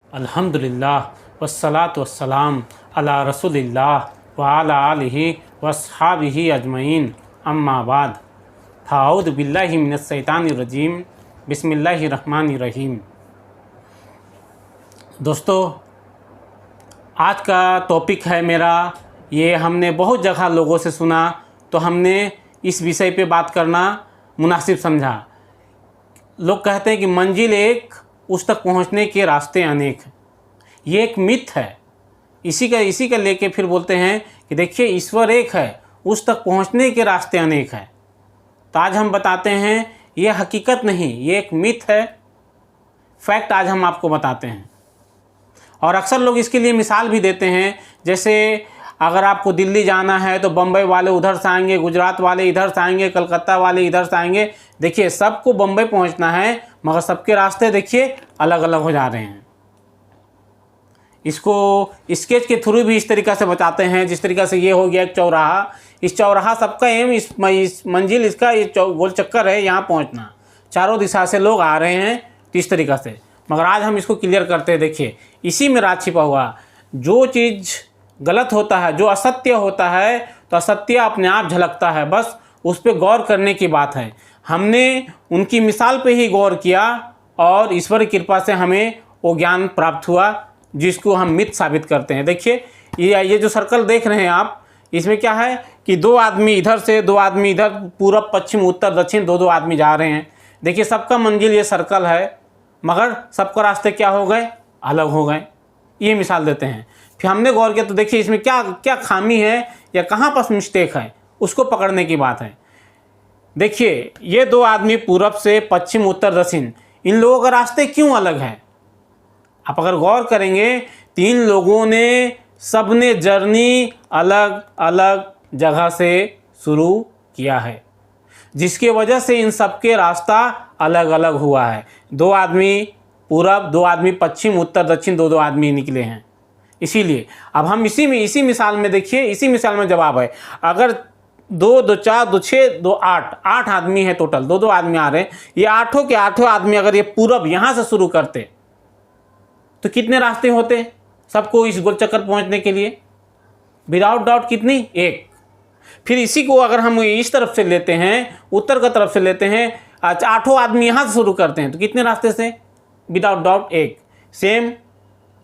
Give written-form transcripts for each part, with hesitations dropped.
अल्हम्दुलिल्लाह वस्सलातु वस्सलाम अला रसूलिल्लाह व अला आलिहि वस्हाबिहि अजमईन अम्मा बाद फ़ाऊज़ु बिल्लाहि मिनश शैतानिर रजीम बिस्मिल्लाहिर रहमानिर रहीम। दोस्तों, आज का टॉपिक है मेरा, ये हमने बहुत जगह लोगों से सुना तो हमने इस विषय पे बात करना मुनासिब समझा। लोग कहते हैं कि मंजिल एक, उस तक पहुंचने के रास्ते अनेक। ये एक मिथ है। इसी का लेके फिर बोलते हैं कि देखिए ईश्वर एक है, उस तक पहुंचने के रास्ते अनेक है। तो आज हम बताते हैं ये हकीकत नहीं, ये एक मिथ है। फैक्ट आज हम आपको बताते हैं। और अक्सर लोग इसके लिए मिसाल भी देते हैं, जैसे अगर आपको दिल्ली जाना है तो बम्बई वाले उधर से आएंगे, गुजरात वाले इधर से आएंगे, कलकत्ता वाले इधर से आएंगे। देखिए सबको बम्बई पहुंचना है, मगर सबके रास्ते देखिए अलग अलग हो जा रहे हैं। इसको स्केच के थ्रू भी इस तरीक़ा से बताते हैं, जिस तरीक़ा से ये हो गया एक चौराहा। इस चौराहा सबका एम, इस मंजिल इसका ये गोल चक्कर है, यहाँ पहुँचना। चारों दिशा से लोग आ रहे हैं तो इस तरीक़ा से। मगर आज हम इसको क्लियर करते हैं। देखिए इसी में राज छिपा हुआ। जो चीज़ गलत होता है, जो असत्य होता है, तो असत्य अपने आप झलकता है। बस उस पर गौर करने की बात है। हमने उनकी मिसाल पे ही गौर किया और ईश्वर की कृपा से हमें वो ज्ञान प्राप्त हुआ, जिसको हम मिथ साबित करते हैं। देखिए ये जो सर्कल देख रहे हैं आप, इसमें क्या है कि दो आदमी इधर से, दो आदमी इधर, पूरब पश्चिम उत्तर दक्षिण दो आदमी जा रहे हैं। देखिए सबका मंजिल ये सर्कल है, मगर सबका रास्ते क्या हो गए, अलग हो गए। ये मिसाल देते हैं। फिर हमने गौर किया तो देखिए इसमें क्या क्या खामी है या कहाँ पर मिस्टेक है, उसको पकड़ने की बात है। देखिए ये दो आदमी पूरब से पश्चिम उत्तर दक्षिण, इन लोगों का रास्ते क्यों अलग है? आप अगर गौर करेंगे, तीन लोगों ने, सबने जर्नी अलग अलग जगह से शुरू किया है, जिसकी वजह से इन सबके रास्ता अलग अलग हुआ है। दो आदमी पूरब, दो आदमी पश्चिम, उत्तर दक्षिण दो आदमी निकले हैं। इसीलिए अब हम इसी मिसाल में देखिए, इसी मिसाल में जवाब है। अगर दो दो चार दो छः दो आठ आदमी है टोटल, दो आदमी आ रहे हैं। ये आठों के आठों आदमी अगर ये पूरब यहाँ से शुरू करते तो कितने रास्ते होते सबको इस गोल चक्कर पहुँचने के लिए? विदाउट डाउट कितनी? एक। फिर इसी को अगर हम इस तरफ से लेते हैं, उत्तर की तरफ से लेते हैं, आठों आदमी यहाँ से शुरू करते हैं तो कितने रास्ते से? विदाउट डाउट एक। सेम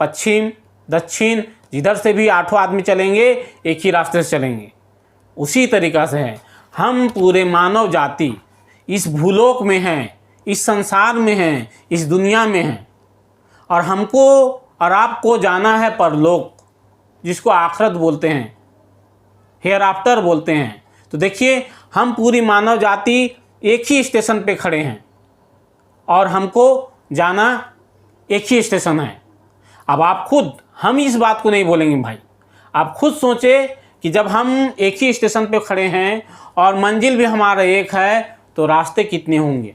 पश्चिम दक्षिण, जिधर से भी आठों आदमी चलेंगे एक ही रास्ते से चलेंगे। उसी तरीक़ा से है, हम पूरे मानव जाति इस भूलोक में हैं, इस संसार में हैं, इस दुनिया में हैं, और हमको और आपको जाना है परलोक, जिसको आखिरत बोलते हैं, हेयर आफ्टर बोलते हैं। तो देखिए हम पूरी मानव जाति एक ही स्टेशन पे खड़े हैं और हमको जाना एक ही स्टेशन है। अब आप खुद, हम इस बात को नहीं बोलेंगे भाई, आप खुद सोचे कि जब हम एक ही स्टेशन पे खड़े हैं और मंजिल भी हमारा एक है तो रास्ते कितने होंगे?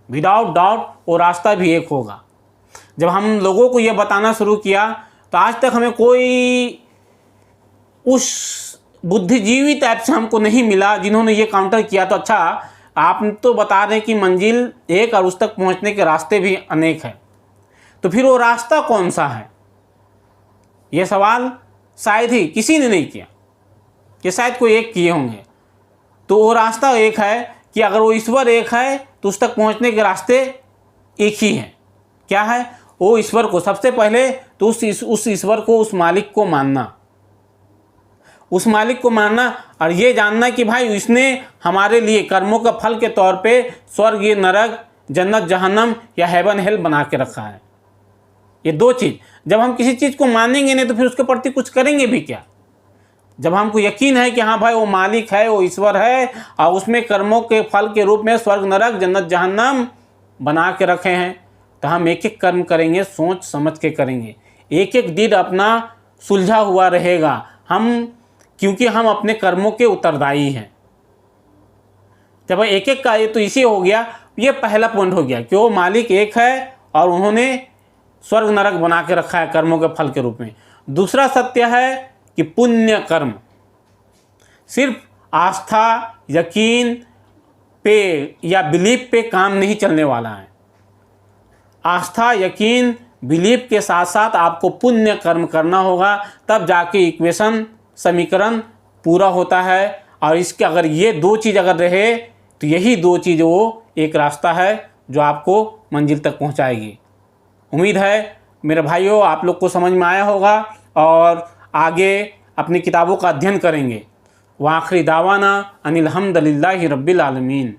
विदाउट डाउट वो रास्ता भी एक होगा। जब हम लोगों को ये बताना शुरू किया तो आज तक हमें कोई उस बुद्धिजीवी टाइप से हमको नहीं मिला जिन्होंने ये काउंटर किया। तो अच्छा, आप तो बता रहे हैं कि मंजिल एक और उस तक पहुंचने के रास्ते भी अनेक हैं, तो फिर वो रास्ता कौन सा है? ये सवाल शायद ही किसी ने नहीं किया, कि शायद कोई एक किए होंगे। तो वो रास्ता एक है कि अगर वो ईश्वर एक है तो उस तक पहुंचने के रास्ते एक ही हैं। क्या है वो? ईश्वर को सबसे पहले तो उस ईश्वर को, उस मालिक को मानना, उस मालिक को मानना और ये जानना कि भाई इसने हमारे लिए कर्मों का फल के तौर पे स्वर्ग, ये नरक, जन्नत, जहन्नम या हेवन हेल बना के रखा है। ये दो चीज़ जब हम किसी चीज़ को मानेंगे नहीं तो फिर उसके प्रति कुछ करेंगे भी क्या? जब हमको यकीन है कि हाँ भाई वो मालिक है, वो ईश्वर है और उसमें कर्मों के फल के रूप में स्वर्ग, नरक, जन्नत, जहन्नम बना के रखे हैं, तो हम एक एक कर्म करेंगे, सोच समझ के करेंगे। एक एक दिन अपना सुलझा हुआ रहेगा, क्योंकि हम अपने कर्मों के उत्तरदायी हैं। जब एक एक का ये तो इसी हो गया, ये पहला पॉइंट हो गया कि वो मालिक एक है और उन्होंने स्वर्ग नरक बना के रखा है कर्मों के फल के रूप में। दूसरा सत्य है कि पुण्य कर्म सिर्फ आस्था, यकीन पे या बिलीफ पे काम नहीं चलने वाला है। आस्था, यकीन, बिलीफ के साथ साथ आपको पुण्य कर्म करना होगा, तब जाके इक्वेशन समीकरण पूरा होता है। और इसके अगर ये दो चीज़ अगर रहे तो यही दो चीज़ वो एक रास्ता है जो आपको मंजिल तक पहुंचाएगी। उम्मीद है मेरे भाइयों आप लोग को समझ में आया होगा और आगे अपनी किताबों का अध्ययन करेंगे। व आखिरी दावाना अनिल हम्दुलिल्लाहि रब्बिल आलमीन।